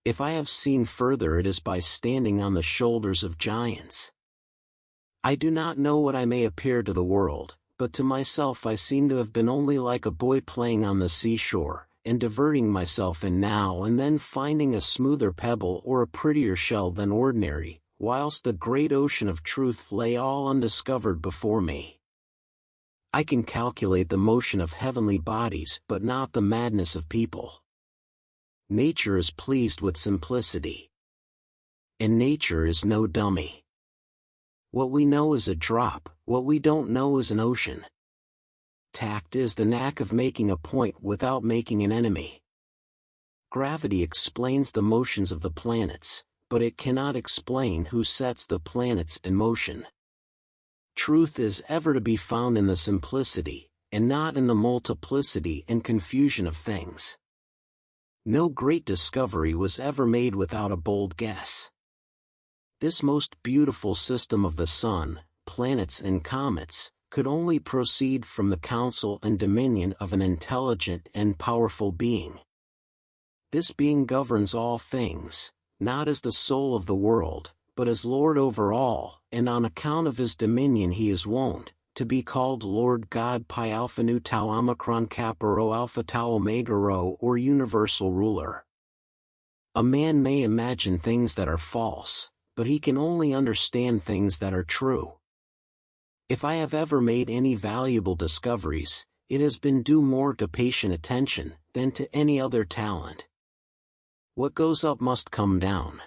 If I have seen further, it is by standing on the shoulders of giants. I do not know what I may appear to the world, but to myself I seem to have been only like a boy playing on the seashore, and diverting myself in now and then finding a smoother pebble or a prettier shell than ordinary, whilst the great ocean of truth lay all undiscovered before me. I can calculate the motion of heavenly bodies, but not the madness of people. Nature is pleased with simplicity. And nature is no dummy. What we know is a drop, what we don't know is an ocean. Tact is the knack of making a point without making an enemy. Gravity explains the motions of the planets, but it cannot explain who sets the planets in motion. Truth is ever to be found in the simplicity, and not in the multiplicity and confusion of things. No great discovery was ever made without a bold guess. This most beautiful system of the sun, planets and comets, could only proceed from the counsel and dominion of an intelligent and powerful being. This being governs all things, not as the soul of the world, but as Lord over all, and on account of his dominion he is wont to be called Lord God Pi Alpha Nu Tau Omicron Kappa Rho Alpha Tau Omega Rho, or universal ruler. A man may imagine things that are false, but he can only understand things that are true. If I have ever made any valuable discoveries, it has been due more to patient attention than to any other talent. What goes up must come down.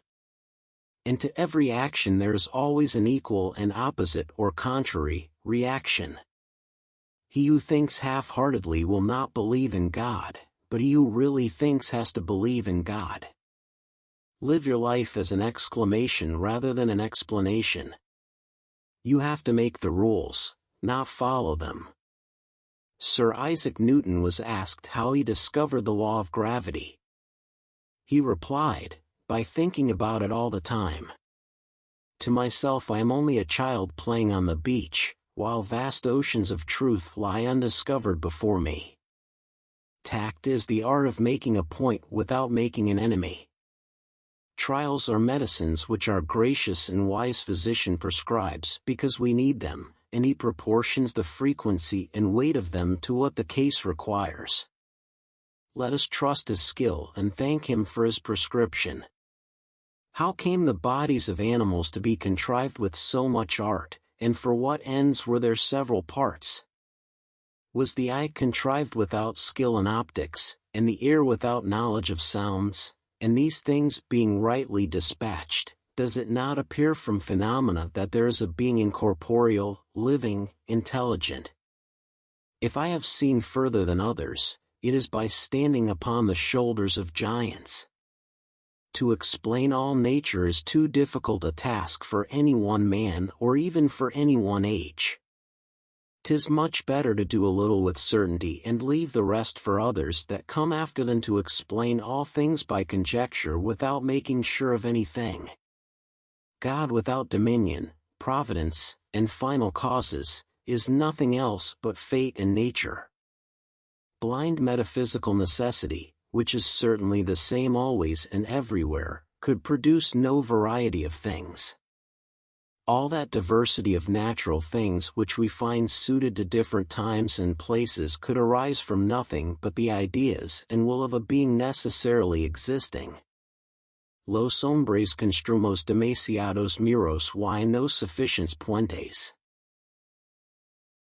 And to every action there is always an equal and opposite or contrary reaction. He who thinks half-heartedly will not believe in God, but he who really thinks has to believe in God. Live your life as an exclamation rather than an explanation. You have to make the rules, not follow them. Sir Isaac Newton was asked how he discovered the law of gravity. He replied, by thinking about it all the time. To myself I am only a child playing on the beach, while vast oceans of truth lie undiscovered before me. Tact is the art of making a point without making an enemy. Trials are medicines which our gracious and wise physician prescribes because we need them, and he proportions the frequency and weight of them to what the case requires. Let us trust his skill and thank him for his prescription. How came the bodies of animals to be contrived with so much art, and for what ends were their several parts? Was the eye contrived without skill in optics, and the ear without knowledge of sounds? And these things being rightly dispatched, does it not appear from phenomena that there is a being incorporeal, living, intelligent? If I have seen further than others, it is by standing upon the shoulders of giants. To explain all nature is too difficult a task for any one man or even for any one age. 'Tis much better to do a little with certainty and leave the rest for others that come after than to explain all things by conjecture without making sure of anything. God without dominion, providence, and final causes, is nothing else but fate and nature. Blind metaphysical necessity, which is certainly the same always and everywhere, could produce no variety of things. All that diversity of natural things which we find suited to different times and places could arise from nothing but the ideas and will of a being necessarily existing. Los hombres construimos demasiados muros y no suficientes puentes.